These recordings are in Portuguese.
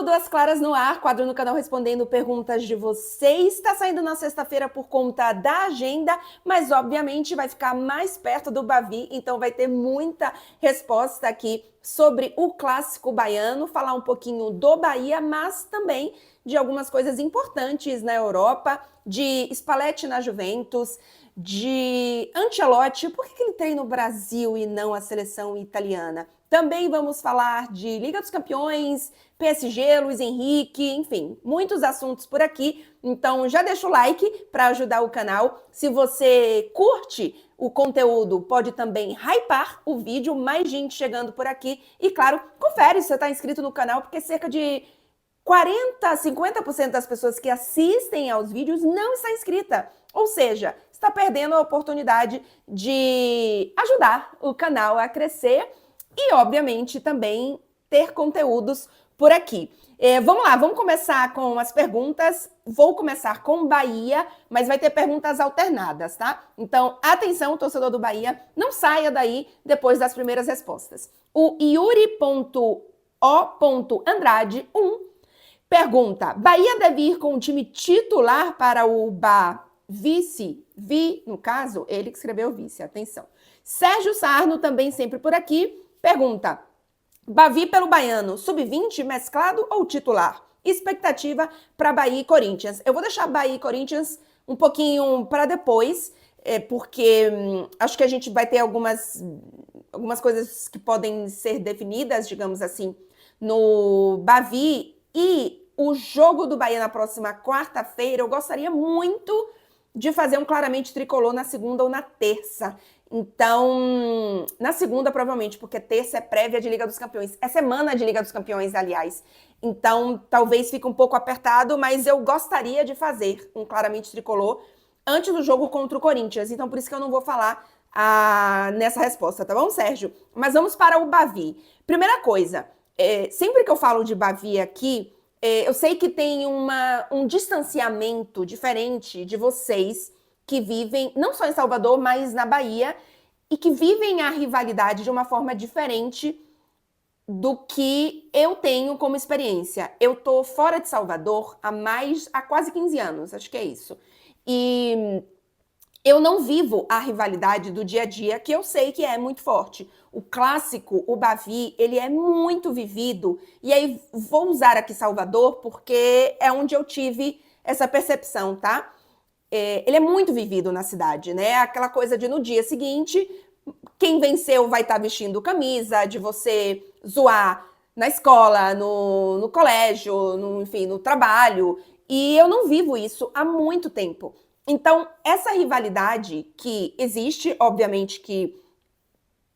Duas Claras no ar, quadro no canal respondendo perguntas de vocês. Está saindo na sexta-feira por conta da agenda, mas obviamente vai ficar mais perto do Bavi, então vai ter muita resposta aqui sobre o clássico baiano, falar um pouquinho do Bahia, mas também de algumas coisas importantes na Europa, de Spalletti na Juventus, de Ancelotti, por que ele treina o Brasil e não a seleção italiana? Também vamos falar de Liga dos Campeões, PSG, Luiz Henrique, enfim, muitos assuntos por aqui. Então já deixa o like para ajudar o canal. Se você curte o conteúdo, pode também hypar o vídeo, mais gente chegando por aqui. E claro, confere se você está inscrito no canal, porque cerca de 40%, 50% das pessoas que assistem aos vídeos não está inscrita. Ou seja, está perdendo a oportunidade de ajudar o canal a crescer e, obviamente, também ter conteúdos por aqui. Vamos lá, vamos começar com as perguntas. Vou começar com Bahia, mas vai ter perguntas alternadas, tá? Então, atenção, torcedor do Bahia, não saia daí depois das primeiras respostas. O Yuri.o.andrade 1 pergunta: Bahia deve ir com o time titular para o vice? No caso, ele que escreveu vice, atenção. Sérgio Sarno, também sempre por aqui, pergunta: Bavi pelo Baiano, sub-20, mesclado ou titular? Expectativa para Bahia e Corinthians. Eu vou deixar Bahia e Corinthians um pouquinho para depois, porque acho que a gente vai ter algumas coisas que podem ser definidas, digamos assim, no Bavi. E o jogo do Bahia na próxima quarta-feira, eu gostaria muito de fazer um claramente tricolor na segunda ou na terça. Então, na segunda, provavelmente, porque terça é prévia de Liga dos Campeões. É semana de Liga dos Campeões, aliás. Então, talvez fique um pouco apertado, mas eu gostaria de fazer um claramente tricolor antes do jogo contra o Corinthians. Então, por isso que eu não vou falar nessa resposta, tá bom, Sérgio? Mas vamos para o Bavi. Primeira coisa, sempre que eu falo de Bavi aqui, eu sei que tem um distanciamento diferente de vocês que vivem, não só em Salvador, mas na Bahia, e que vivem a rivalidade de uma forma diferente do que eu tenho como experiência. Eu tô fora de Salvador há quase 15 anos, acho que é isso. E eu não vivo a rivalidade do dia a dia, que eu sei que é muito forte. O clássico, o Bavi, ele é muito vivido. E aí vou usar aqui Salvador, porque é onde eu tive essa percepção, tá? Ele é muito vivido na cidade, né? Aquela coisa de no dia seguinte, quem venceu vai estar vestindo camisa, de você zoar na escola, no colégio, enfim, no trabalho. E eu não vivo isso há muito tempo. Então, essa rivalidade que existe, obviamente que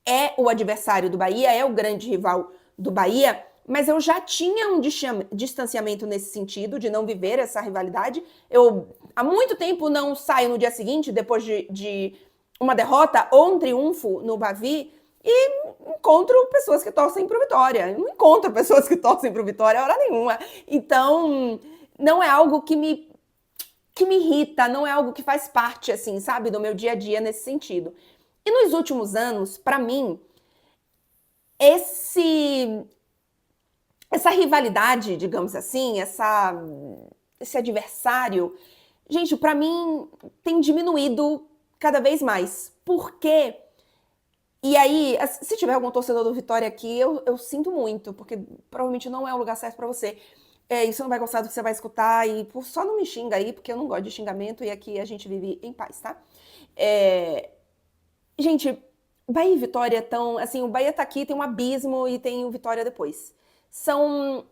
é o adversário do Bahia, é o grande rival do Bahia, mas eu já tinha um distanciamento nesse sentido, de não viver essa rivalidade. Eu, há muito tempo, não saio no dia seguinte, depois de uma derrota ou um triunfo no Bavi, e encontro pessoas que torcem pro Vitória. Eu não encontro pessoas que torcem pro Vitória hora nenhuma. Então, não é algo que me irrita, não é algo que faz parte, assim, sabe, do meu dia a dia nesse sentido. E nos últimos anos, para mim, essa rivalidade, digamos assim, esse adversário, gente, para mim tem diminuído cada vez mais. Por quê? E aí, se tiver algum torcedor do Vitória aqui, eu sinto muito, porque provavelmente não é o lugar certo para você. E você não vai gostar do que você vai escutar, e só não me xinga aí, porque eu não gosto de xingamento, e aqui a gente vive em paz, tá? Gente, Bahia e Vitória estão, assim, o Bahia tá aqui, tem um abismo e tem o Vitória depois. São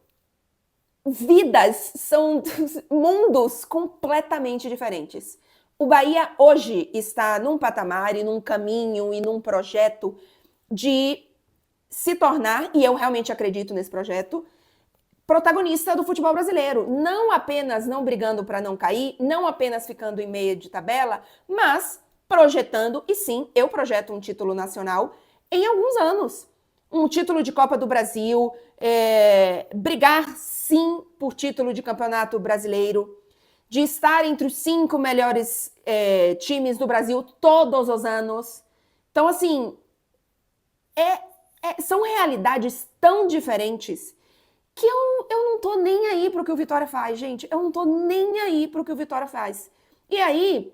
vidas, são mundos completamente diferentes. O Bahia hoje está num patamar e num caminho e num projeto de se tornar, e eu realmente acredito nesse projeto, protagonista do futebol brasileiro. Não apenas não brigando para não cair, não apenas ficando em meio de tabela, mas projetando, e sim, eu projeto um título nacional em alguns anos. Um título de Copa do Brasil, brigar sim por título de Campeonato Brasileiro, de estar entre os 5 melhores times do Brasil todos os anos. Então, assim, são realidades tão diferentes que eu não tô nem aí pro que o Vitória faz, gente. Eu não tô nem aí pro que o Vitória faz. E aí,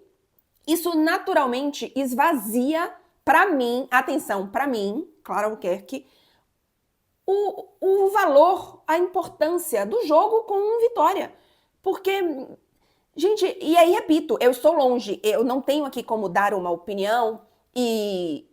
isso naturalmente esvazia pra mim, atenção, pra mim, Clara Albuquerque, o valor, a importância do jogo com o Vitória. Porque, gente, e aí repito, eu estou longe, eu não tenho aqui como dar uma opinião e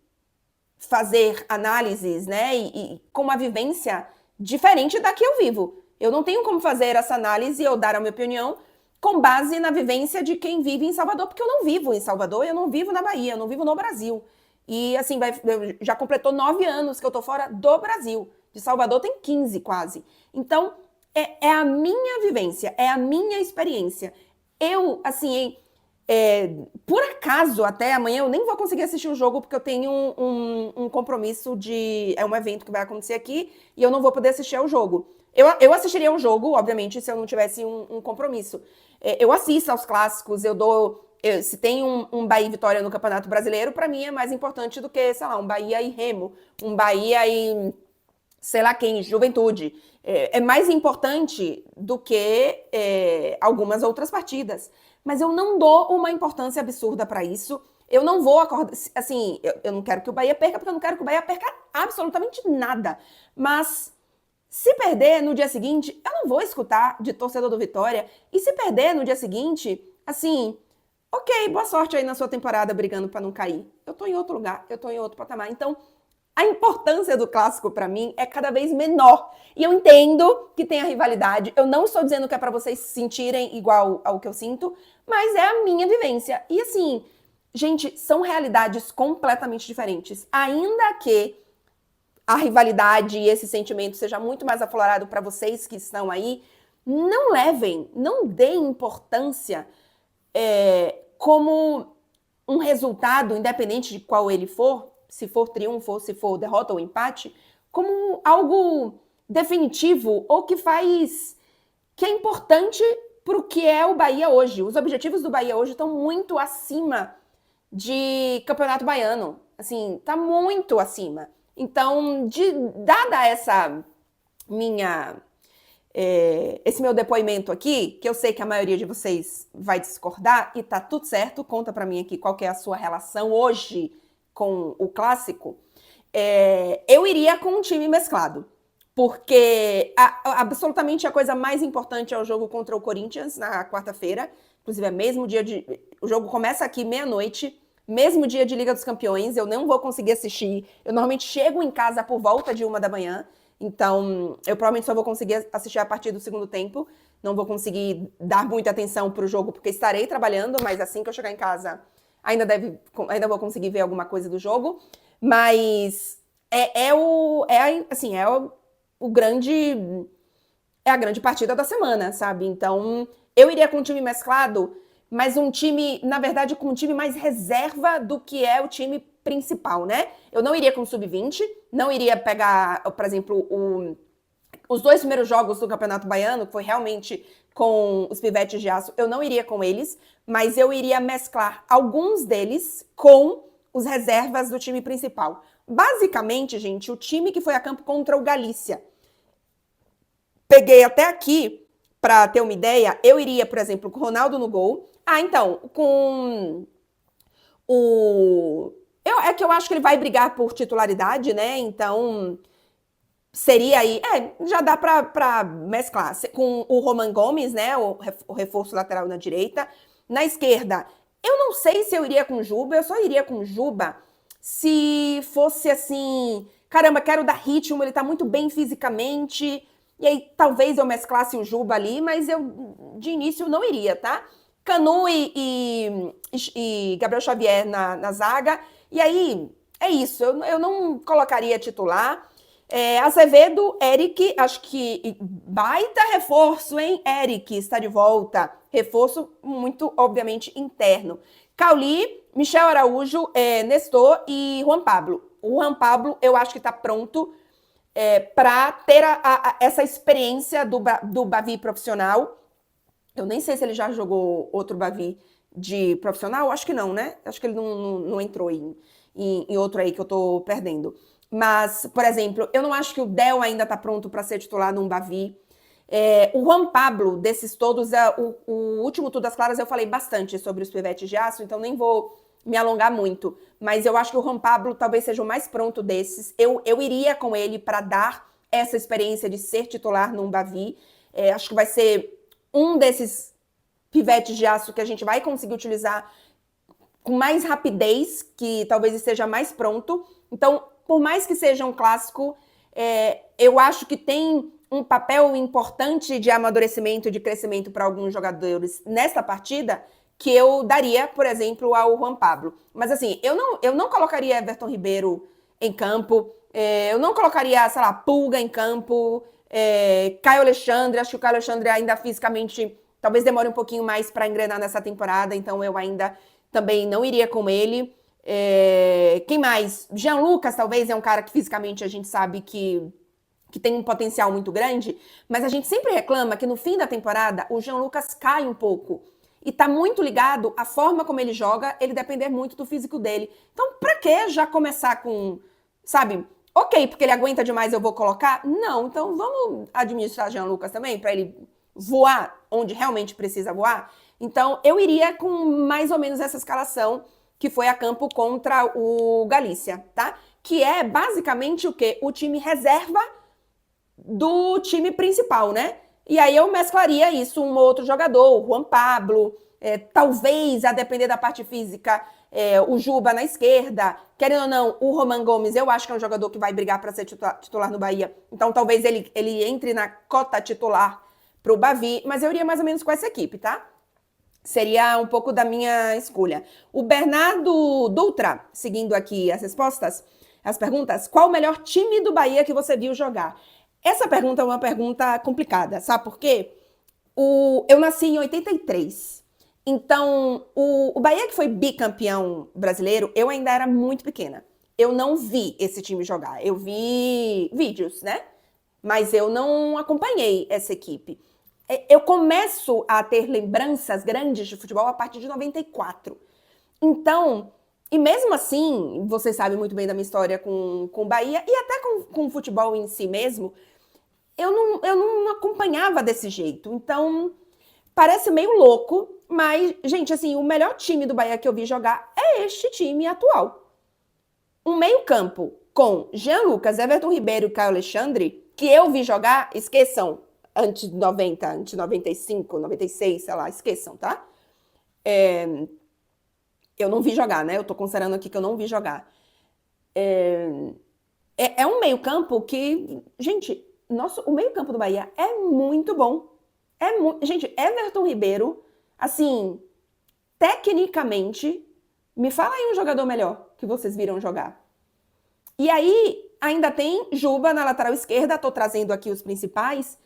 fazer análises, né, e com uma vivência diferente da que eu vivo. Eu não tenho como fazer essa análise ou dar a minha opinião com base na vivência de quem vive em Salvador, porque eu não vivo em Salvador, eu não vivo na Bahia, eu não vivo no Brasil. E assim, já completou 9 anos que eu tô fora do Brasil. De Salvador tem 15 quase. Então, é a minha vivência, é a minha experiência. Eu, assim, por acaso, até amanhã eu nem vou conseguir assistir o jogo porque eu tenho um compromisso de... É um evento que vai acontecer aqui e eu não vou poder assistir ao jogo. Eu assistiria ao jogo, obviamente, se eu não tivesse um compromisso. Eu assisto aos clássicos, se tem um Bahia e Vitória no Campeonato Brasileiro, pra mim é mais importante do que, sei lá, um Bahia e Remo, um Bahia e sei lá quem, Juventude. É mais importante do que algumas outras partidas. Mas eu não dou uma importância absurda para isso. Eu não vou acordar... Assim, eu não quero que o Bahia perca, porque eu não quero que o Bahia perca absolutamente nada. Mas se perder no dia seguinte, eu não vou escutar de torcedor do Vitória. E se perder no dia seguinte, assim... Ok, boa sorte aí na sua temporada brigando para não cair. Eu tô em outro lugar, eu tô em outro patamar. Então, a importância do clássico para mim é cada vez menor. E eu entendo que tem a rivalidade. Eu não estou dizendo que é para vocês se sentirem igual ao que eu sinto, mas é a minha vivência. E assim, gente, são realidades completamente diferentes. Ainda que a rivalidade e esse sentimento seja muito mais aflorado para vocês que estão aí, não levem, não deem importância como um resultado, independente de qual ele for, se for triunfo ou se for derrota ou empate, como algo definitivo ou que é importante para o que é o Bahia hoje. Os objetivos do Bahia hoje estão muito acima de Campeonato Baiano. Assim, tá muito acima. Então, dada essa minha... esse meu depoimento aqui, que eu sei que a maioria de vocês vai discordar, e tá tudo certo, conta pra mim aqui qual que é a sua relação hoje com o clássico, eu iria com um time mesclado. Porque absolutamente a coisa mais importante é o jogo contra o Corinthians na quarta-feira. Inclusive, é mesmo dia de... O jogo começa aqui meia-noite, mesmo dia de Liga dos Campeões. Eu não vou conseguir assistir. Eu normalmente chego em casa por volta de 1h. Então, eu provavelmente só vou conseguir assistir a partir do segundo tempo. Não vou conseguir dar muita atenção pro jogo, porque estarei trabalhando, mas assim que eu chegar em casa, ainda vou conseguir ver alguma coisa do jogo. Mas é a grande partida da semana, sabe? Então, eu iria com um time mesclado, mas um time, na verdade, com um time mais reserva do que é o time principal, né? Eu não iria com sub-20, não iria pegar, por exemplo, os 2 primeiros jogos do Campeonato Baiano, que foi realmente com os pivetes de aço, eu não iria com eles, mas eu iria mesclar alguns deles com os reservas do time principal. Basicamente, gente, o time que foi a campo contra o Galícia. Peguei até aqui, para ter uma ideia, eu iria, por exemplo, com o Ronaldo no gol. Então, com é que eu acho que ele vai brigar por titularidade, né? Então, seria aí... já dá pra mesclar. Com o Roman Gomes, né? O reforço lateral na direita. Na esquerda, eu não sei se eu iria com Juba. Eu só iria com Juba se fosse assim... Caramba, quero dar ritmo, ele tá muito bem fisicamente. E aí, talvez eu mesclasse o Juba ali, mas eu, de início, não iria, tá? Canu e Gabriel Xavier na zaga. E aí, é isso. Eu não colocaria titular. Azevedo, Eric, acho que baita reforço, hein? Eric está de volta. Reforço muito, obviamente, interno. Cauli, Michel Araújo, Nestor e Juan Pablo. O Juan Pablo, eu acho que está pronto para ter essa experiência do Bavi profissional. Eu nem sei se ele já jogou outro Bavi de profissional. Acho que não, né? Acho que ele não entrou em outro aí que eu tô perdendo. Mas, por exemplo, eu não acho que o Del ainda tá pronto para ser titular num Bavi. O Juan Pablo, desses todos, o último Tudo das Claras eu falei bastante sobre os pivetes de aço, então nem vou me alongar muito. Mas eu acho que o Juan Pablo talvez seja o mais pronto desses. Eu iria com ele para dar essa experiência de ser titular num Bavi. Acho que vai ser um desses pivetes de aço que a gente vai conseguir utilizar com mais rapidez, que talvez esteja mais pronto. Então, por mais que seja um clássico, eu acho que tem um papel importante de amadurecimento, de crescimento para alguns jogadores nesta partida, que eu daria, por exemplo, ao Juan Pablo. Mas assim, eu não colocaria Everton Ribeiro em campo, eu não colocaria, sei lá, Pulga em campo, Caio Alexandre, acho que o Caio Alexandre ainda fisicamente talvez demore um pouquinho mais para engrenar nessa temporada, então eu ainda também não iria com ele. Quem mais? Jean Lucas talvez é um cara que fisicamente a gente sabe que tem um potencial muito grande, mas a gente sempre reclama que no fim da temporada o Jean Lucas cai um pouco. E tá muito ligado à forma como ele joga, ele depender muito do físico dele. Então, pra que já começar com, sabe, ok, porque ele aguenta demais, eu vou colocar? Não, então vamos administrar Jean Lucas também, pra ele voar onde realmente precisa voar? Então, eu iria com mais ou menos essa escalação que foi a campo contra o Galícia, tá? Que é basicamente o quê? O time reserva do time principal, né? E aí eu mesclaria isso, um outro jogador, o Juan Pablo, talvez, a depender da parte física, o Juba na esquerda. Querendo ou não, o Roman Gomes, eu acho que é um jogador que vai brigar para ser titular no Bahia. Então talvez ele entre na cota titular pro Bavi, mas eu iria mais ou menos com essa equipe, tá? Seria um pouco da minha escolha. O Bernardo Dutra, seguindo aqui as perguntas, qual o melhor time do Bahia que você viu jogar? Essa pergunta é uma pergunta complicada, sabe por quê? Eu nasci em 83. Então, o Bahia que foi bicampeão brasileiro, eu ainda era muito pequena. Eu não vi esse time jogar. Eu vi vídeos, né? Mas eu não acompanhei essa equipe. Eu começo a ter lembranças grandes de futebol a partir de 94. Então, e mesmo assim, você sabe muito bem da minha história com o Bahia e até com o futebol em si mesmo, eu não acompanhava desse jeito. Então, parece meio louco, mas, gente, assim, o melhor time do Bahia que eu vi jogar é este time atual. Um meio-campo com Jean Lucas, Everton Ribeiro e Caio Alexandre, que eu vi jogar, esqueçam, antes de 90, antes de 95, 96, sei lá, esqueçam, tá? Eu não vi jogar, né? Eu tô considerando aqui que eu não vi jogar. É um meio-campo que, gente, o meio-campo do Bahia é muito bom. Gente, Everton Ribeiro, assim, tecnicamente, me fala aí um jogador melhor que vocês viram jogar. E aí, ainda tem Juba na lateral esquerda, tô trazendo aqui os principais.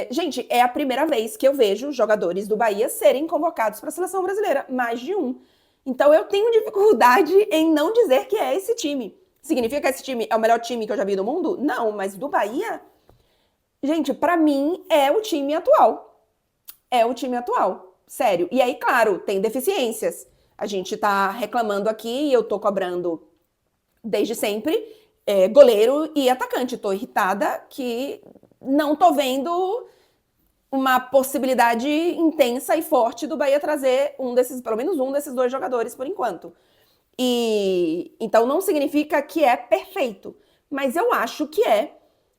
Gente, é a primeira vez que eu vejo jogadores do Bahia serem convocados para a seleção brasileira, mais de um. Então eu tenho dificuldade em não dizer que é esse time. Significa que esse time é o melhor time que eu já vi no mundo? Não, mas do Bahia, gente, pra mim é o time atual. É o time atual, sério. E aí, claro, tem deficiências. A gente tá reclamando aqui e eu tô cobrando desde sempre goleiro e atacante. Tô irritada que não tô vendo uma possibilidade intensa e forte do Bahia trazer pelo menos um desses dois jogadores por enquanto. E então não significa que é perfeito, mas eu acho que é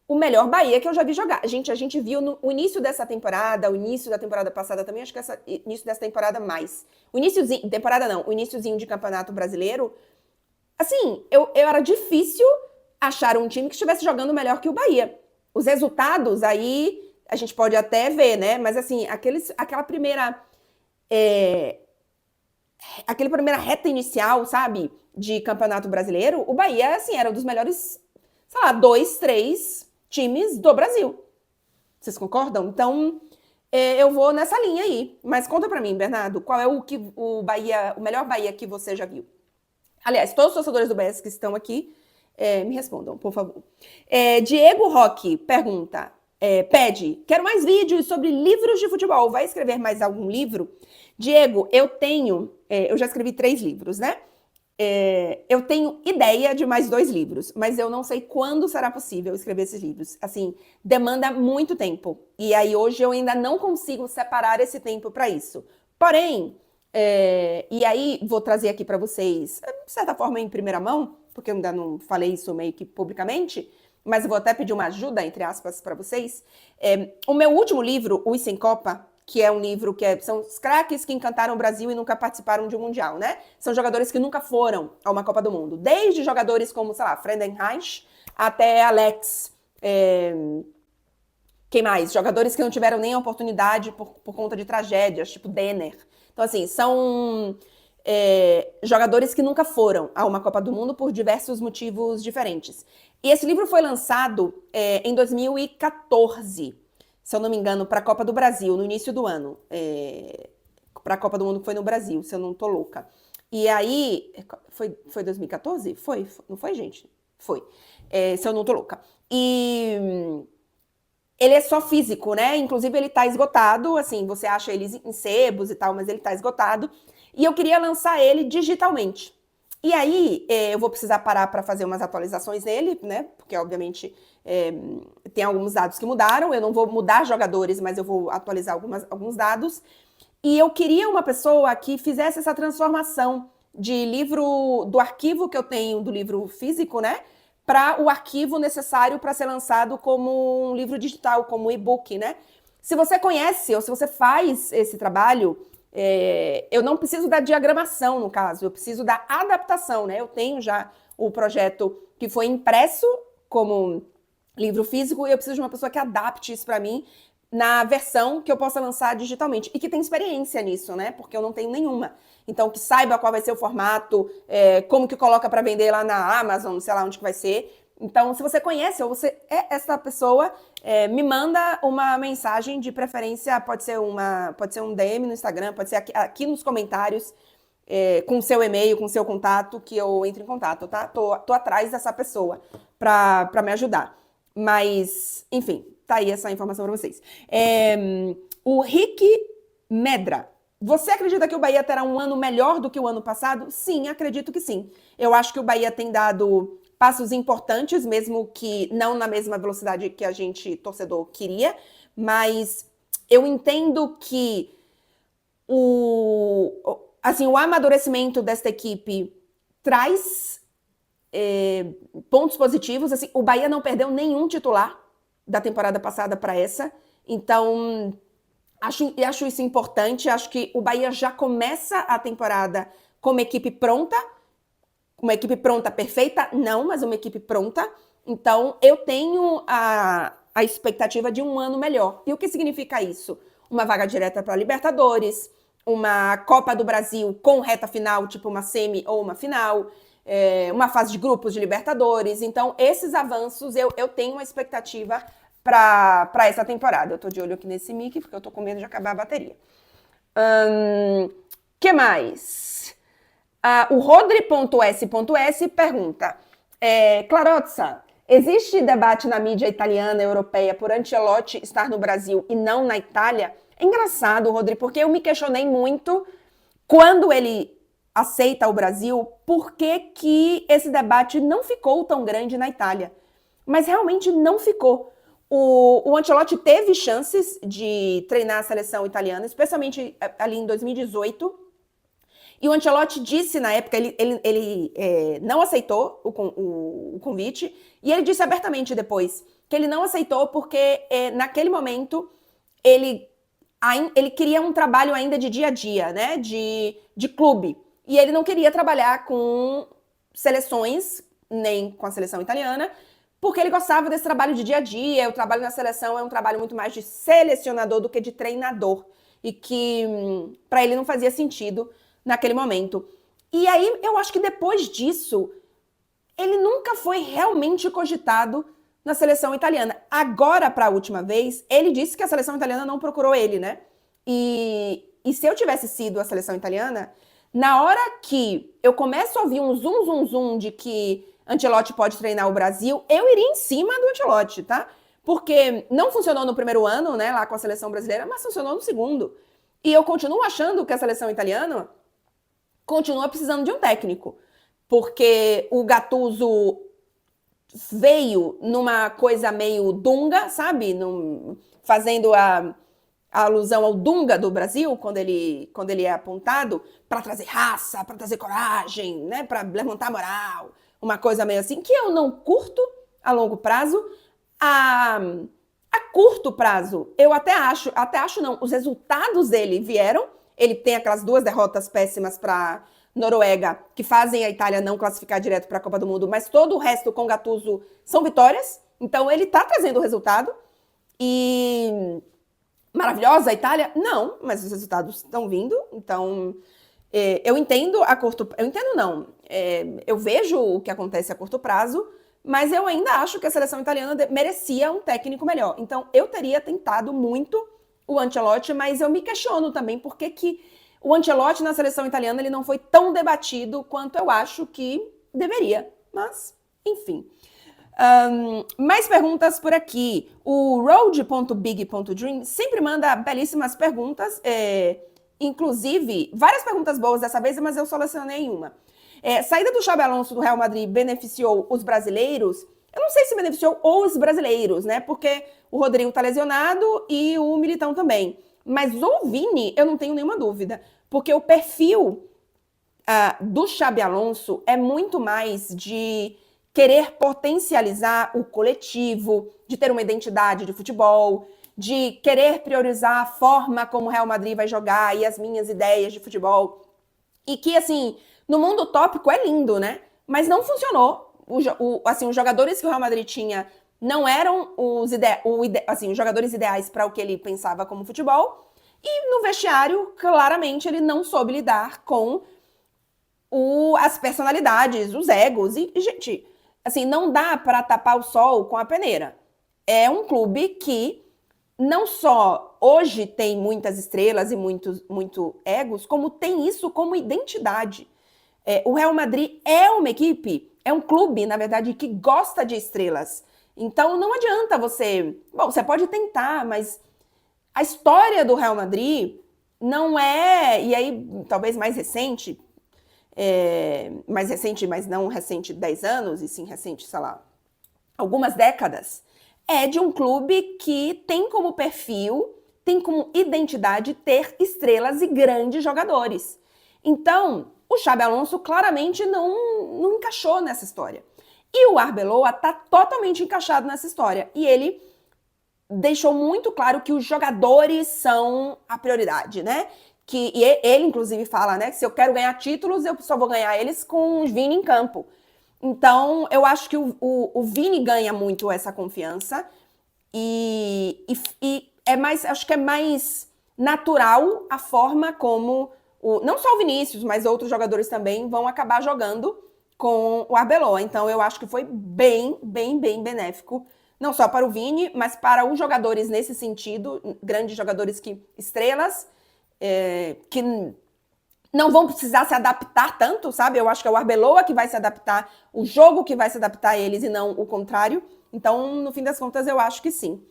o melhor Bahia que eu já vi jogar. A gente viu no início dessa temporada, o início da temporada passada também, acho que início dessa temporada mais. O iniciozinho de Campeonato Brasileiro, assim, era difícil achar um time que estivesse jogando melhor que o Bahia. Os resultados aí a gente pode até ver, né? Mas assim, aquela primeira reta inicial, sabe, de Campeonato Brasileiro, o Bahia, assim, era um dos melhores, sei lá, 2, 3 times do Brasil. Vocês concordam? Então, eu vou nessa linha aí. Mas conta pra mim, Bernardo, qual é o melhor Bahia que você já viu? Aliás, todos os torcedores do Bahia que estão aqui, me respondam, por favor. Diego Roque pergunta, pede, quero mais vídeos sobre livros de futebol. Vai escrever mais algum livro? Diego, eu já escrevi 3 livros, né? Eu tenho ideia de mais 2 livros, mas eu não sei quando será possível escrever esses livros. Assim, demanda muito tempo. E aí hoje eu ainda não consigo separar esse tempo para isso. Porém, e aí vou trazer aqui para vocês, de certa forma em primeira mão, porque eu ainda não falei isso meio que publicamente, mas eu vou até pedir uma ajuda, entre aspas, para vocês. O meu último livro, Os Sem Copa, que é um livro que são os craques que encantaram o Brasil e nunca participaram de um Mundial, né? São jogadores que nunca foram a uma Copa do Mundo. Desde jogadores como, sei lá, Friedenreich até Alex. Quem mais? Jogadores que não tiveram nem a oportunidade por conta de tragédias, tipo Denner. Então, assim, são jogadores que nunca foram a uma Copa do Mundo por diversos motivos diferentes. E esse livro foi lançado em 2014, se eu não me engano, para a Copa do Brasil, no início do ano. Para a Copa do Mundo que foi no Brasil, se eu não tô louca. E aí, foi 2014? Foi, não foi, gente? Foi. Se eu não tô louca. E ele é só físico, né? Inclusive ele tá esgotado, assim, você acha eles em sebos e tal, mas ele tá esgotado. E eu queria lançar ele digitalmente. E aí, eu vou precisar parar para fazer umas atualizações nele, né? Porque, obviamente, tem alguns dados que mudaram. Eu não vou mudar jogadores, mas eu vou atualizar alguns dados. E eu queria uma pessoa que fizesse essa transformação de livro, do arquivo que eu tenho, do livro físico, né? Para o arquivo necessário para ser lançado como um livro digital, como e-book, né? Se você conhece ou se você faz esse trabalho, eu não preciso da diagramação, no caso, eu preciso da adaptação, né? Eu tenho já o projeto que foi impresso como livro físico e eu preciso de uma pessoa que adapte isso para mim na versão que eu possa lançar digitalmente e que tem experiência nisso, né? Porque eu não tenho nenhuma. Então, que saiba qual vai ser o formato, como que coloca para vender lá na Amazon, sei lá onde que vai ser. Então, se você conhece ou você é essa pessoa, me manda uma mensagem, de preferência, pode ser um DM no Instagram, pode ser aqui nos comentários, com o seu e-mail, com o seu contato, que eu entre em contato, tá? Tô atrás dessa pessoa para me ajudar. Mas, enfim, tá aí essa informação para vocês. O Rick Medra. Você acredita que o Bahia terá um ano melhor do que o ano passado? Sim, acredito que sim. Eu acho que o Bahia tem dado passos importantes, mesmo que não na mesma velocidade que a gente, torcedor, queria, mas eu entendo que o amadurecimento desta equipe traz pontos positivos. Assim, o Bahia não perdeu nenhum titular da temporada passada para essa, então acho isso importante. Acho que o Bahia já começa a temporada com uma equipe pronta. Uma equipe pronta perfeita? Não, mas uma equipe pronta. Então, eu tenho a expectativa de um ano melhor. E o que significa isso? Uma vaga direta para a Libertadores, uma Copa do Brasil com reta final, tipo uma semi ou uma final, uma fase de grupos de Libertadores. Então, esses avanços, eu tenho uma expectativa para essa temporada. Eu tô de olho aqui nesse mic, porque eu tô com medo de acabar a bateria. Que mais? O Rodri.s.s pergunta: Clarozza, existe debate na mídia italiana e europeia por Ancelotti estar no Brasil e não na Itália? É engraçado, Rodri, porque eu me questionei muito quando ele aceita o Brasil, por que esse debate não ficou tão grande na Itália. Mas realmente não ficou. O Ancelotti teve chances de treinar a seleção italiana, especialmente ali em 2018. E o Ancelotti disse na época, ele não aceitou o convite, e ele disse abertamente depois que ele não aceitou porque naquele momento ele queria um trabalho ainda de dia a dia, né, de clube. E ele não queria trabalhar com seleções, nem com a seleção italiana, porque ele gostava desse trabalho de dia a dia. O trabalho na seleção é um trabalho muito mais de selecionador do que de treinador. E que para ele não fazia sentido naquele momento. E aí, eu acho que depois disso, ele nunca foi realmente cogitado na seleção italiana. Agora, para a última vez, ele disse que a seleção italiana não procurou ele, né? E se eu tivesse sido a seleção italiana, na hora que eu começo a ouvir um zoom de que Ancelotti pode treinar o Brasil, eu iria em cima do Ancelotti, tá? Porque não funcionou no primeiro ano, né, lá com a seleção brasileira, mas funcionou no segundo. E eu continuo achando que a seleção italiana continua precisando de um técnico. porque o Gattuso veio numa coisa meio Dunga, sabe? Fazendo a alusão ao Dunga do Brasil, quando ele é apontado, para trazer raça, para trazer coragem, né? Para levantar moral. Uma coisa meio assim, que eu não curto a longo prazo. A curto prazo, eu até acho não, os resultados dele vieram. Ele tem aquelas 2 derrotas péssimas para Noruega, que fazem a Itália não classificar direto para a Copa do Mundo, mas todo o resto com Gattuso são vitórias. Então ele tá trazendo o resultado. E maravilhosa a Itália? Não, mas os resultados estão vindo. Então eu entendo eu vejo o que acontece a curto prazo, mas eu ainda acho que a seleção italiana merecia um técnico melhor. Então eu teria tentado muito o Ancelotti, mas eu me questiono também por que o Ancelotti na seleção italiana ele não foi tão debatido quanto eu acho que deveria. Mas, enfim. Mais perguntas por aqui. O road.big.dream sempre manda belíssimas perguntas, inclusive várias perguntas boas dessa vez, mas eu selecionei uma. Saída do Xabi Alonso do Real Madrid beneficiou os brasileiros? Eu não sei se beneficiou os brasileiros, né? Porque o Rodrigo tá lesionado e o Militão também. Mas o Vini, eu não tenho nenhuma dúvida. Porque o perfil do Xabi Alonso é muito mais de querer potencializar o coletivo, de ter uma identidade de futebol, de querer priorizar a forma como o Real Madrid vai jogar e as minhas ideias de futebol. E que, assim, no mundo utópico é lindo, né? Mas não funcionou. Os jogadores que o Real Madrid tinha não eram os jogadores ideais para o que ele pensava como futebol. E no vestiário, claramente, ele não soube lidar com as personalidades, os egos. E, gente, assim, não dá para tapar o sol com a peneira. É um clube que não só hoje tem muitas estrelas e muito egos, como tem isso como identidade. O Real Madrid é uma equipe, é um clube, na verdade, que gosta de estrelas. Então não adianta você... Bom, você pode tentar, mas a história do Real Madrid não é... E aí, talvez mais recente, mas não recente 10 anos, e sim recente, sei lá, algumas décadas, é de um clube que tem como perfil, tem como identidade ter estrelas e grandes jogadores. Então, o Xabi Alonso claramente não encaixou nessa história. E o Arbeloa está totalmente encaixado nessa história. E ele deixou muito claro que os jogadores são a prioridade, né? E ele, inclusive, fala, né, que se eu quero ganhar títulos, eu só vou ganhar eles com o Vini em campo. Então, eu acho que o Vini ganha muito essa confiança e acho que é mais natural a forma como não só o Vinícius, mas outros jogadores também vão acabar jogando com o Arbeloa. Então, eu acho que foi bem, bem, bem benéfico, não só para o Vini, mas para os jogadores nesse sentido, grandes jogadores estrelas, que não vão precisar se adaptar tanto, sabe? Eu acho que é o Arbeloa que vai se adaptar, o jogo que vai se adaptar a eles e não o contrário. Então, no fim das contas, eu acho que sim.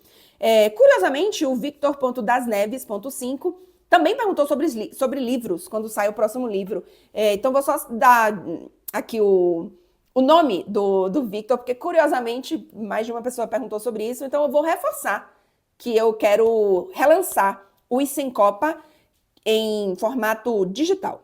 Curiosamente, o Victor.dasneves.5 também perguntou sobre livros, quando sai o próximo livro. Então, vou só dar aqui o nome do Victor, porque, curiosamente, mais de uma pessoa perguntou sobre isso. Então, eu vou reforçar que eu quero relançar o Copa em formato digital.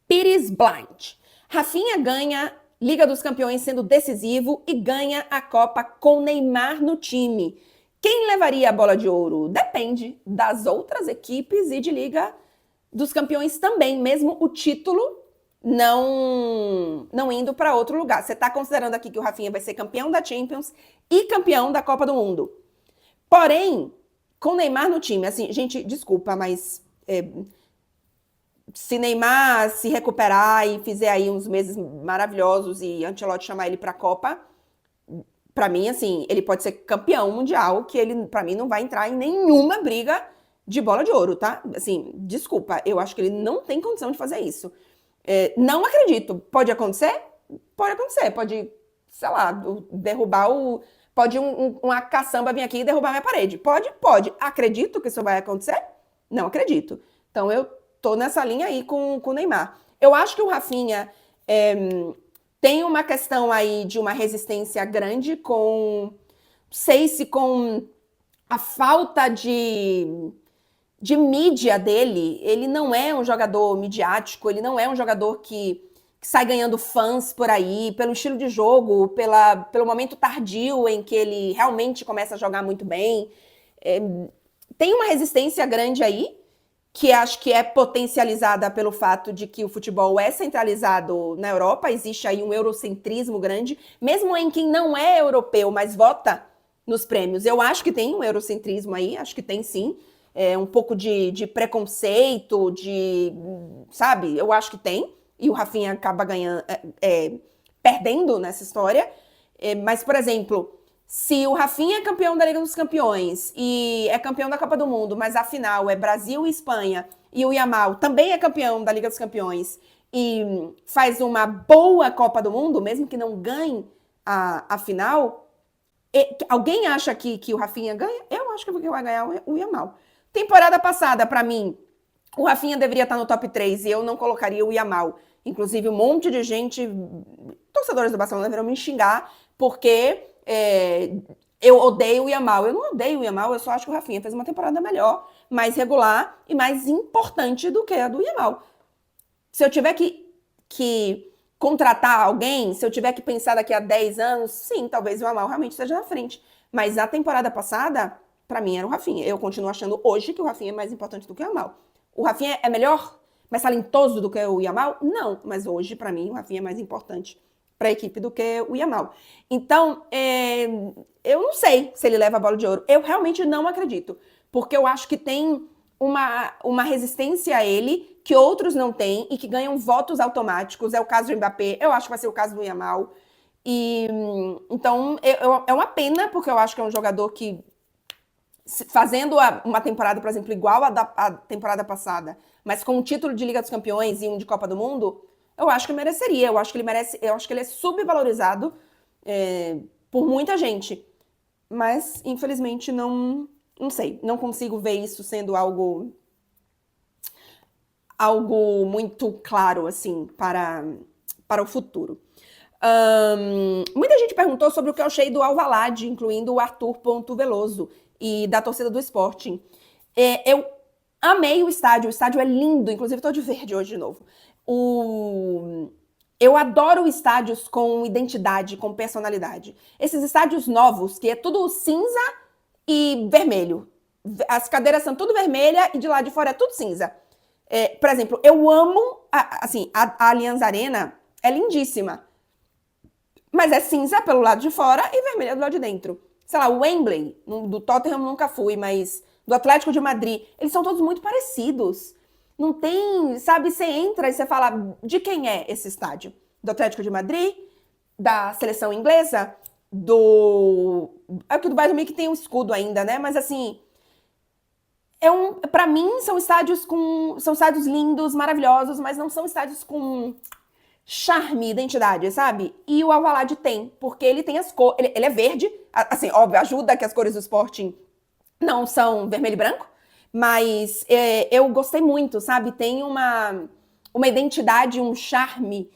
Pires Blind. Rafinha ganha Liga dos Campeões sendo decisivo e ganha a Copa com Neymar no time. Quem levaria a bola de ouro? Depende das outras equipes e de Liga dos Campeões também, mesmo o título não indo para outro lugar. Você está considerando aqui que o Rafinha vai ser campeão da Champions e campeão da Copa do Mundo. Porém, com Neymar no time, assim, gente, desculpa, mas se Neymar se recuperar e fizer aí uns meses maravilhosos e Ancelotti chamar ele para a Copa, para mim, assim, ele pode ser campeão mundial, que ele, para mim, não vai entrar em nenhuma briga de bola de ouro, tá? Assim, desculpa, eu acho que ele não tem condição de fazer isso. Não acredito. Pode acontecer? Pode acontecer. Pode, sei lá, derrubar Pode uma caçamba vir aqui e derrubar minha parede. Pode? Pode. Acredito que isso vai acontecer? Não acredito. Então, eu tô nessa linha aí com o Neymar. Eu acho que o Rafinha Tem uma questão aí de uma resistência grande com... Não sei se com a falta de mídia dele. Ele não é um jogador midiático, ele não é um jogador que sai ganhando fãs por aí, pelo estilo de jogo, pelo momento tardio em que ele realmente começa a jogar muito bem. Tem uma resistência grande aí, que acho que é potencializada pelo fato de que o futebol é centralizado na Europa, existe aí um eurocentrismo grande, mesmo em quem não é europeu, mas vota nos prêmios. Eu acho que tem um eurocentrismo aí, acho que tem sim, um pouco de preconceito, sabe? Eu acho que tem, e o Rafinha acaba ganhando, perdendo nessa história. Mas, por exemplo, se o Rafinha é campeão da Liga dos Campeões e é campeão da Copa do Mundo, mas a final é Brasil e Espanha, e o Yamal também é campeão da Liga dos Campeões e faz uma boa Copa do Mundo, mesmo que não ganhe a final, alguém acha que o Rafinha ganha? Eu acho que vai ganhar o Yamal. Temporada passada, para mim, o Rafinha deveria estar no top 3 e eu não colocaria o Yamal. Inclusive, um monte de gente, torcedores do Barcelona, deveriam me xingar, porque eu odeio o Yamal. Eu não odeio o Yamal, eu só acho que o Rafinha fez uma temporada melhor, mais regular e mais importante do que a do Yamal. Se eu tiver que contratar alguém, se eu tiver que pensar daqui a 10 anos, sim, talvez o Yamal realmente esteja na frente. Mas a temporada passada, para mim, era o Rafinha. Eu continuo achando hoje que o Rafinha é mais importante do que o Yamal. O Rafinha é melhor, mais talentoso do que o Yamal? Não, mas hoje, para mim, o Rafinha é mais importante para a equipe do que o Yamal. Então, eu não sei se ele leva a bola de ouro. Eu realmente não acredito, porque eu acho que tem uma resistência a ele que outros não têm e que ganham votos automáticos. É o caso do Mbappé, eu acho que vai ser o caso do Yamal. Então, é uma pena, porque eu acho que é um jogador que, fazendo uma temporada, por exemplo, igual a temporada passada, mas com um título de Liga dos Campeões e um de Copa do Mundo, eu acho que mereceria. Eu acho que ele é subvalorizado por muita gente. Mas, infelizmente, não sei. Não consigo ver isso sendo algo muito claro, assim, para o futuro. Muita gente perguntou sobre o que eu achei do Alvalade, incluindo o Arthur Ponto Veloso e da torcida do Sporting. Eu amei o estádio é lindo, inclusive estou de verde hoje de novo. Eu adoro estádios com identidade, com personalidade. Esses estádios novos, que é tudo cinza e vermelho. As cadeiras são tudo vermelha e de lá de fora é tudo cinza. Por exemplo, eu amo, a Allianz Arena é lindíssima. Mas é cinza pelo lado de fora e vermelha do lado de dentro. Sei lá, o Wembley, do Tottenham nunca fui, mas do Atlético de Madrid, eles são todos muito parecidos. Não tem, sabe, você entra e você fala, de quem é esse estádio? Do Atlético de Madrid? Da seleção inglesa? Aqui do Bayern Munique tem um escudo ainda, né? Mas assim, pra mim são estádios lindos, maravilhosos, mas não são estádios com charme, identidade, sabe? E o Alvalade tem, porque ele tem as cores, ele é verde, assim, óbvio, ajuda que as cores do Sporting não são vermelho e branco, mas eu gostei muito, sabe? Tem uma identidade, um charme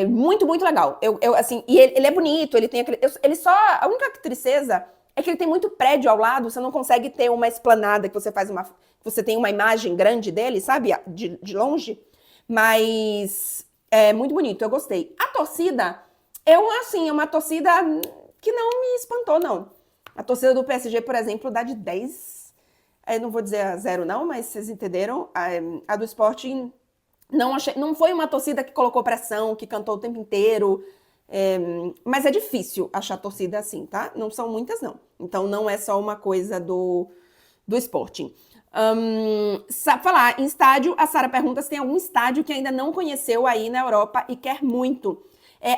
muito, muito legal. Assim, e ele é bonito, ele tem a única tristeza é que ele tem muito prédio ao lado, você não consegue ter uma esplanada que você tem uma imagem grande dele, sabe? De longe, mas é muito bonito, eu gostei. A torcida, é uma torcida que não me espantou, não. A torcida do PSG, por exemplo, dá de 10, não vou dizer a 0 não, mas vocês entenderam. A do Sporting, não foi uma torcida que colocou pressão, que cantou o tempo inteiro, mas é difícil achar torcida assim, tá? Não são muitas, não. Então não é só uma coisa do Sporting. Falar em estádio, a Sara pergunta se tem algum estádio que ainda não conheceu aí na Europa e quer muito.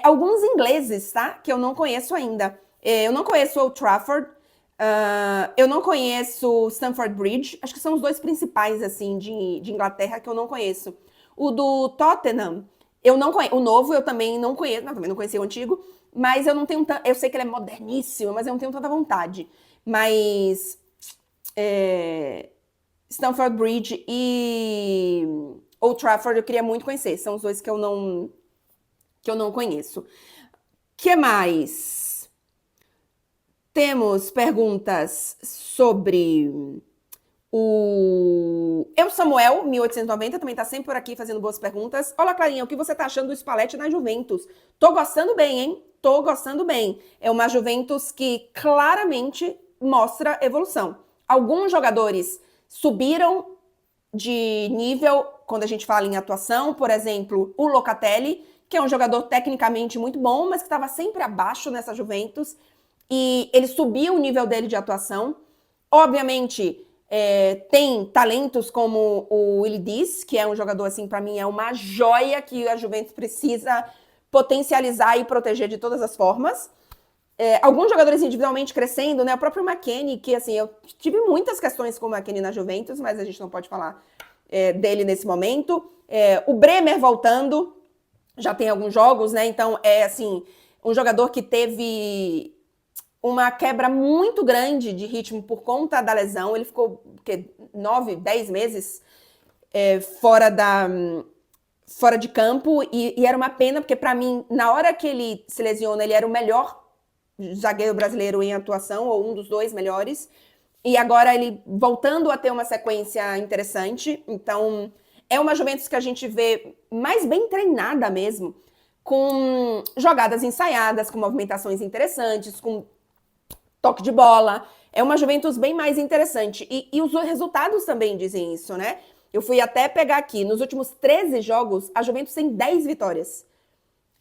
Alguns ingleses, tá? Que eu não conheço ainda. Eu não conheço Old Trafford, eu não conheço Stamford Bridge. Acho que são os dois principais, assim, de Inglaterra que eu não conheço. O do Tottenham, eu não conheço. O novo eu também não conheço. Também não conheci o antigo. Mas eu não tenho tanto... Eu sei que ele é moderníssimo, mas eu não tenho tanta vontade. Mas... Stamford Bridge e Old Trafford eu queria muito conhecer. São os dois que eu não que eu não conheço. Que mais? Temos perguntas sobre o Samuel, 1890, também tá sempre por aqui fazendo boas perguntas. Olá, Clarinha, o que você tá achando do Spalletti na Juventus? Tô gostando bem, hein? Tô gostando bem. É uma Juventus que claramente mostra evolução. Alguns jogadores subiram de nível quando a gente fala em atuação, por exemplo, o Locatelli, que é um jogador tecnicamente muito bom, mas que estava sempre abaixo nessa Juventus, e ele subiu o nível dele de atuação. Obviamente, tem talentos como o Willy Diz, que é um jogador, assim, para mim, é uma joia que a Juventus precisa potencializar e proteger de todas as formas. Alguns jogadores individualmente crescendo, né? O próprio McKennie, que, assim, eu tive muitas questões com o McKennie na Juventus, mas a gente não pode falar dele nesse momento. O Bremer voltando, já tem alguns jogos, né? Então, assim, um jogador que teve uma quebra muito grande de ritmo por conta da lesão. Ele ficou 9, 10 meses fora de campo, e era uma pena, porque para mim, na hora que ele se lesiona, ele era o melhor zagueiro brasileiro em atuação, ou um dos 2 melhores, e agora ele voltando a ter uma sequência interessante. Então, é uma Juventus que a gente vê mais bem treinada mesmo, com jogadas ensaiadas, com movimentações interessantes, com toque de bola. É uma Juventus bem mais interessante. E os resultados também dizem isso, né? Eu fui até pegar aqui, nos últimos 13 jogos, a Juventus tem 10 vitórias.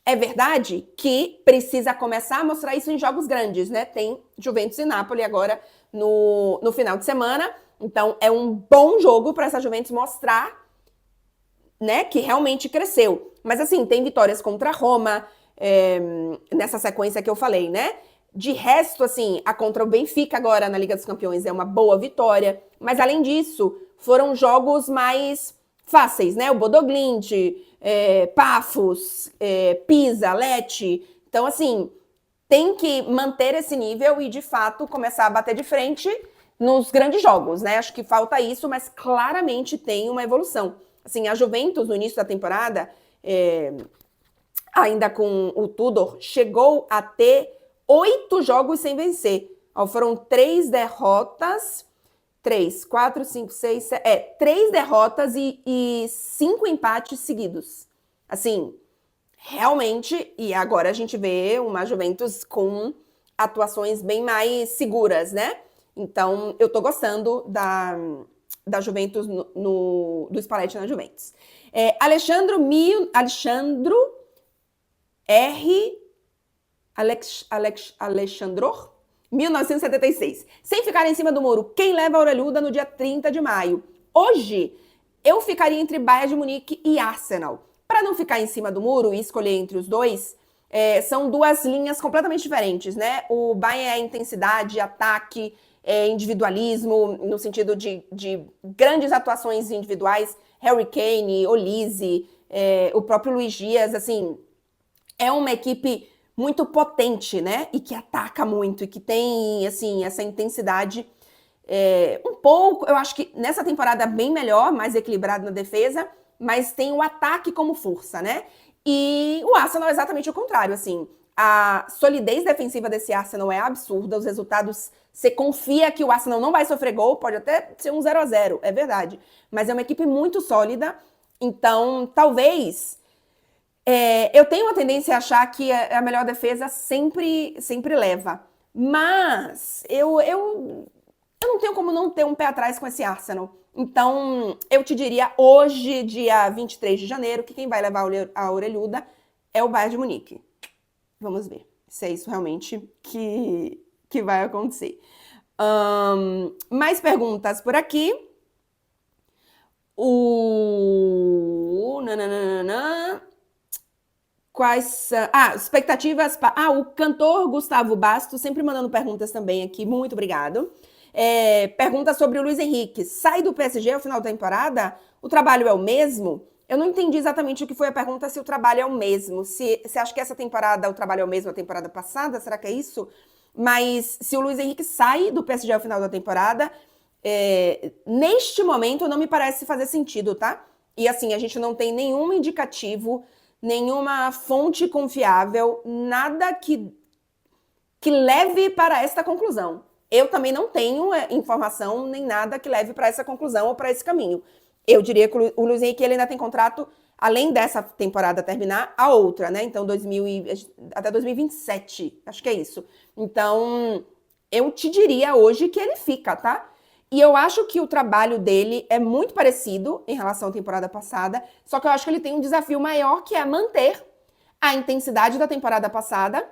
É verdade que precisa começar a mostrar isso em jogos grandes, né? Tem Juventus e Napoli agora no final de semana. Então, é um bom jogo para essa Juventus mostrar, né, que realmente cresceu. Mas, assim, tem vitórias contra a Roma, nessa sequência que eu falei, né? De resto, assim, a contra o Benfica agora na Liga dos Campeões é uma boa vitória. Mas, além disso, foram jogos mais fáceis, né? O Bodo Glimt, Pafos, Pisa, Lecce. Então, assim, tem que manter esse nível e, de fato, começar a bater de frente nos grandes jogos, né? Acho que falta isso, mas claramente tem uma evolução. Assim, a Juventus, no início da temporada, ainda com o Tudor, chegou a ter 8 jogos sem vencer. Foram 3 derrotas, 3, 4, 5, 6, 7, 3 derrotas e 5 empates seguidos. Assim, realmente, e agora a gente vê uma Juventus com atuações bem mais seguras, né? Então, eu tô gostando da Juventus do Spalletti na Juventus. Alexandro R. Alexandror, 1976. Sem ficar em cima do muro, quem leva a orelhuda no dia 30 de maio? Hoje, eu ficaria entre Bayern de Munique e Arsenal. Para não ficar em cima do muro e escolher entre os dois, são 2 linhas completamente diferentes, né? O Bayern é intensidade, ataque, individualismo, no sentido de grandes atuações individuais. Harry Kane, Olise, o próprio Luiz Dias, assim, é uma equipe muito potente, né? E que ataca muito, e que tem, assim, essa intensidade um pouco, eu acho que nessa temporada bem melhor, mais equilibrado na defesa, mas tem o ataque como força, né? E o Arsenal é exatamente o contrário, assim. A solidez defensiva desse Arsenal é absurda, os resultados, você confia que o Arsenal não vai sofrer gol, pode até ser um 0-0, é verdade. Mas é uma equipe muito sólida, então talvez... eu tenho uma tendência a achar que a melhor defesa sempre leva. Mas eu não tenho como não ter um pé atrás com esse Arsenal. Então, eu te diria hoje, dia 23 de janeiro, que quem vai levar a orelhuda é o Bayern de Munique. Vamos ver se é isso realmente que vai acontecer. Mais perguntas por aqui. Quais expectativas... o cantor Gustavo Bastos, sempre mandando perguntas também aqui, muito obrigado. Pergunta sobre o Luiz Henrique. Sai do PSG ao final da temporada? O trabalho é o mesmo? Eu não entendi exatamente o que foi a pergunta, se o trabalho é o mesmo. Se acha que essa temporada o trabalho é o mesmo da temporada passada, será que é isso? Mas se o Luiz Henrique sai do PSG ao final da temporada, neste momento não me parece fazer sentido, tá? E assim, a gente não tem nenhum indicativo nenhuma fonte confiável, nada que leve para esta conclusão. Eu também não tenho informação nem nada que leve para essa conclusão ou para esse caminho. Eu diria que o Luiz Henrique ele ainda tem contrato, além dessa temporada terminar, a outra, né? Então, até 2027, acho que é isso. Então, eu te diria hoje que ele fica, tá? E eu acho que o trabalho dele é muito parecido em relação à temporada passada, só que eu acho que ele tem um desafio maior, que é manter a intensidade da temporada passada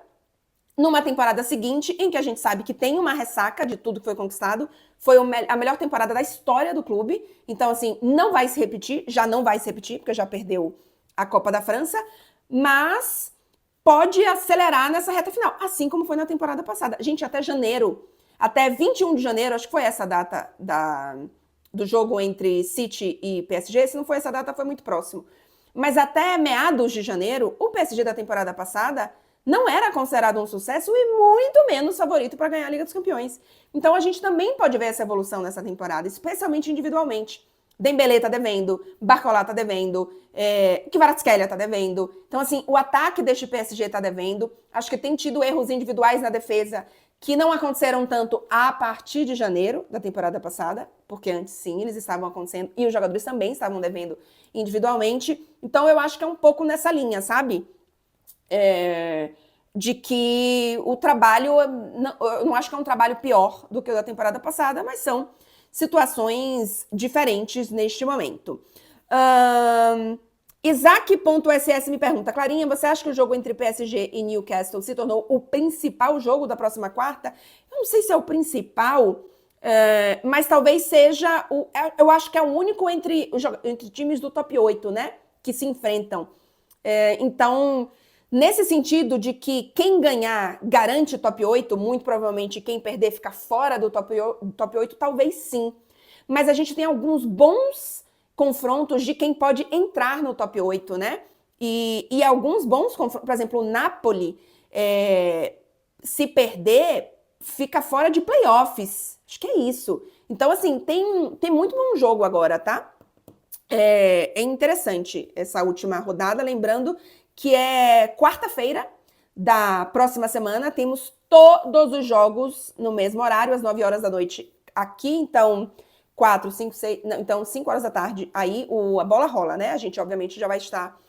numa temporada seguinte, em que a gente sabe que tem uma ressaca de tudo que foi conquistado. Foi a melhor temporada da história do clube. Então, assim, não vai se repetir, já não vai se repetir, porque já perdeu a Copa da França, mas pode acelerar nessa reta final, assim como foi na temporada passada. Gente, até janeiro, até 21 de janeiro, acho que foi essa data do jogo entre City e PSG. Se não foi essa data, foi muito próximo. Mas até meados de janeiro, o PSG da temporada passada não era considerado um sucesso e muito menos favorito para ganhar a Liga dos Campeões. Então a gente também pode ver essa evolução nessa temporada, especialmente individualmente. Dembélé tá devendo, Barcola tá devendo, Kvaratskhelia tá devendo. Então, assim, o ataque deste PSG tá devendo. Acho que tem tido erros individuais na defesa que não aconteceram tanto a partir de janeiro da temporada passada, porque antes sim, eles estavam acontecendo, e os jogadores também estavam devendo individualmente. Então eu acho que é um pouco nessa linha, sabe? De que o trabalho, eu não acho que é um trabalho pior do que o da temporada passada, mas são situações diferentes neste momento. Isaac.ss me pergunta: Clarinha, você acha que o jogo entre PSG e Newcastle se tornou o principal jogo da próxima quarta? Eu não sei se é o principal, mas talvez seja eu acho que é o único entre times do top 8, né? Que se enfrentam. Então, nesse sentido de que quem ganhar garante top 8, muito provavelmente quem perder fica fora do top 8, talvez sim. Mas a gente tem alguns bons confrontos de quem pode entrar no top 8, né? E alguns bons confrontos, por exemplo, o Napoli, se perder, fica fora de playoffs. Acho que é isso. Então, assim, tem muito bom jogo agora, tá? É interessante essa última rodada, lembrando que é quarta-feira da próxima semana, temos todos os jogos no mesmo horário, às 9 horas da noite aqui, então 4, 5, 6, não, então 5 horas da tarde, aí a bola rola, né? A gente obviamente já vai estar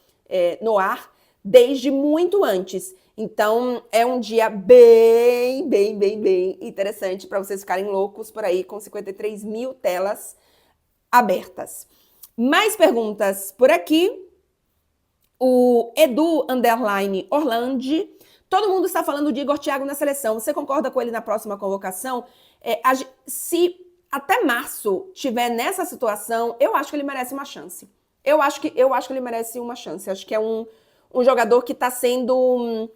no ar desde muito antes. Então é um dia bem interessante para vocês ficarem loucos por aí com 53 mil telas abertas. Mais perguntas por aqui. O Edu Orlandi. Todo mundo está falando de Igor Thiago na seleção. Você concorda com ele na próxima convocação? Se até março tiver nessa situação, eu acho que ele merece uma chance. Eu acho que ele merece uma chance. Acho que é um jogador que está sendo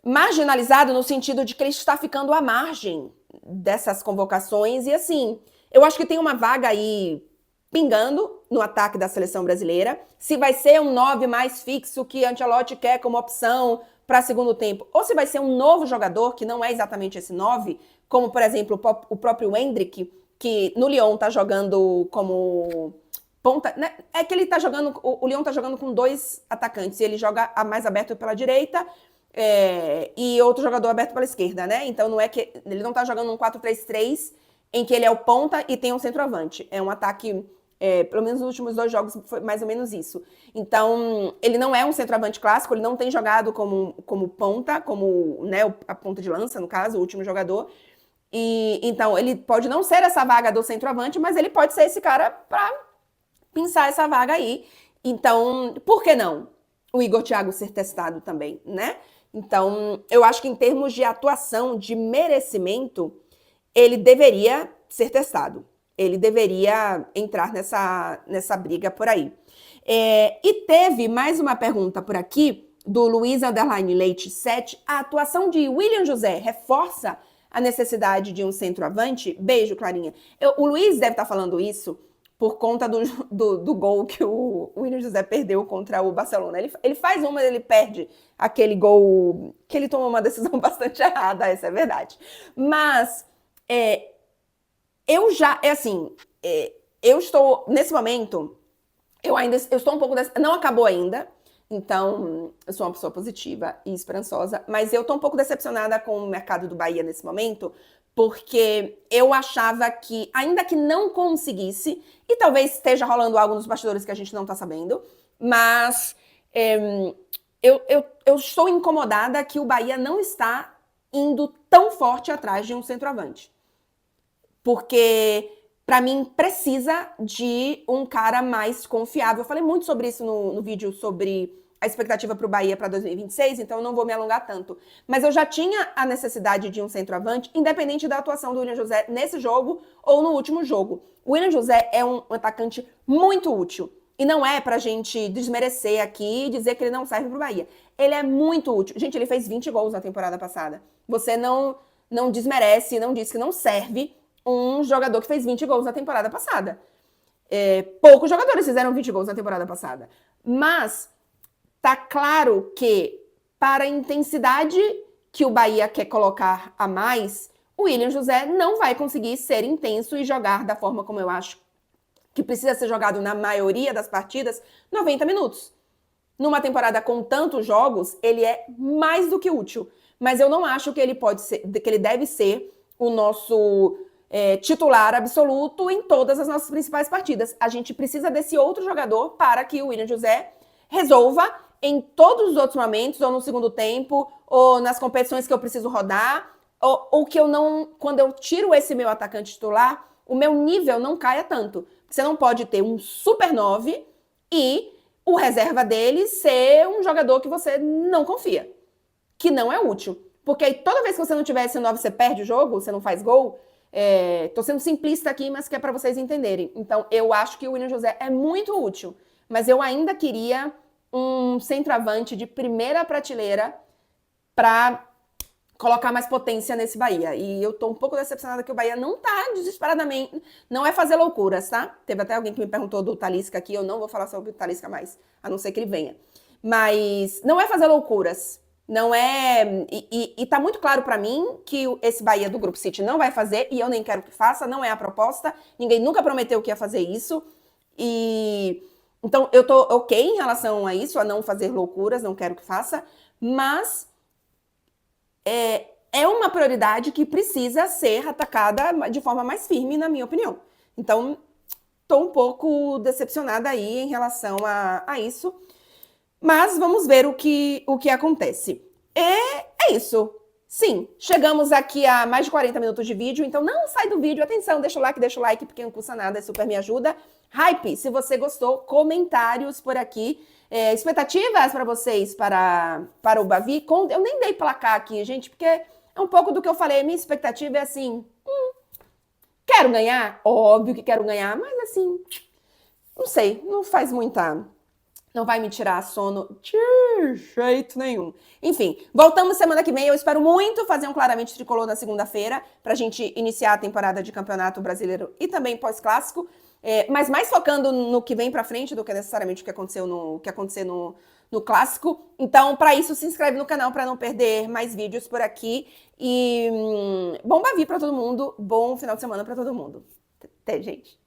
marginalizado no sentido de que ele está ficando à margem dessas convocações. E assim, eu acho que tem uma vaga aí pingando no ataque da seleção brasileira. Se vai ser um 9 mais fixo que Ancelotti quer como opção para segundo tempo, ou se vai ser um novo jogador que não é exatamente esse 9, como, por exemplo, o próprio Endrick, que no Lyon tá jogando como ponta, né? É que ele tá jogando, o Lyon tá jogando com 2 atacantes, e ele joga mais aberto pela direita, e outro jogador aberto pela esquerda, né? Então não é que ele não tá jogando um 4-3-3 em que ele é o ponta e tem um centroavante. É um ataque, pelo menos nos últimos 2 jogos foi mais ou menos isso. Então, ele não é um centroavante clássico, ele não tem jogado como ponta, como, né, a ponta de lança, no caso, o último jogador. E então, ele pode não ser essa vaga do centroavante, mas ele pode ser esse cara para pensar essa vaga aí. Então, por que não o Igor Thiago ser testado também, né? Então, eu acho que em termos de atuação, de merecimento, ele deveria ser testado. Ele deveria entrar nessa briga por aí. E teve mais uma pergunta por aqui, do Luiz Leite 7. A atuação de William José reforça a necessidade de um centroavante? Beijo, Clarinha. O Luiz deve estar falando isso por conta do gol que o William José perdeu contra o Barcelona. Ele faz uma, ele perde aquele gol que ele tomou uma decisão bastante errada, essa é a verdade. Mas eu estou, nesse momento, eu estou um pouco não acabou ainda, Então, eu sou uma pessoa positiva e esperançosa, mas eu tô um pouco decepcionada com o mercado do Bahia nesse momento, porque eu achava que, ainda que não conseguisse, e talvez esteja rolando algo nos bastidores que a gente não tá sabendo, mas eu estou incomodada que o Bahia não está indo tão forte atrás de um centroavante. Porque, para mim, precisa de um cara mais confiável. Eu falei muito sobre isso no vídeo sobre a expectativa para o Bahia para 2026, então eu não vou me alongar tanto. Mas eu já tinha a necessidade de um centroavante, independente da atuação do William José nesse jogo ou no último jogo. O William José é um atacante muito útil. E não é pra gente desmerecer aqui e dizer que ele não serve pro Bahia. Ele é muito útil. Gente, ele fez 20 gols na temporada passada. Você não desmerece, não diz que não serve um jogador que fez 20 gols na temporada passada. Poucos jogadores fizeram 20 gols na temporada passada. Mas tá claro que, para a intensidade que o Bahia quer colocar a mais, o William José não vai conseguir ser intenso e jogar da forma como eu acho que precisa ser jogado na maioria das partidas, 90 minutos. Numa temporada com tantos jogos, ele é mais do que útil. Mas eu não acho que ele pode ser, que ele deve ser o nosso titular absoluto em todas as nossas principais partidas. A gente precisa desse outro jogador para que o William José resolva em todos os outros momentos, ou no segundo tempo, ou nas competições que eu preciso rodar, ou que eu não, quando eu tiro esse meu atacante titular, o meu nível não caia tanto. Você não pode ter um super 9 e o reserva dele ser um jogador que você não confia, que não é útil. Porque aí toda vez que você não tiver esse 9, você perde o jogo, você não faz gol. Tô sendo simplista aqui, mas que é para vocês entenderem. Então, eu acho que o William José é muito útil, mas eu ainda queria um centroavante de primeira prateleira para colocar mais potência nesse Bahia. E eu tô um pouco decepcionada que o Bahia não tá desesperadamente... Não é fazer loucuras, tá? Teve até alguém que me perguntou do Talisca aqui, eu não vou falar sobre o Talisca mais, a não ser que ele venha. Mas não é fazer loucuras. Não é... E tá muito claro pra mim que esse Bahia do Grupo City não vai fazer, e eu nem quero que faça, não é a proposta. Ninguém nunca prometeu que ia fazer isso. Então, eu tô ok em relação a isso, a não fazer loucuras, não quero que faça, mas é uma prioridade que precisa ser atacada de forma mais firme, na minha opinião. Então, tô um pouco decepcionada aí em relação a isso, mas vamos ver o que acontece. É isso. Sim, chegamos aqui a mais de 40 minutos de vídeo, então não sai do vídeo. Atenção, deixa o like, porque não custa nada, super me ajuda. Hype, se você gostou, comentários por aqui. Expectativas para vocês para o Bavi? Eu nem dei placar aqui, gente, porque é um pouco do que eu falei. Minha expectativa é assim, quero ganhar? Óbvio que quero ganhar, mas assim, não sei, não faz muita... Não vai me tirar sono de jeito nenhum. Enfim, voltamos semana que vem. Eu espero muito fazer um Claramente Tricolor na segunda-feira, pra gente iniciar a temporada de Campeonato Brasileiro e também pós-clássico. Mas mais focando no que vem pra frente do que necessariamente o que aconteceu no clássico. Então, para isso, se inscreve no canal para não perder mais vídeos por aqui. E bom Bavi pra todo mundo, bom final de semana pra todo mundo. Até, gente.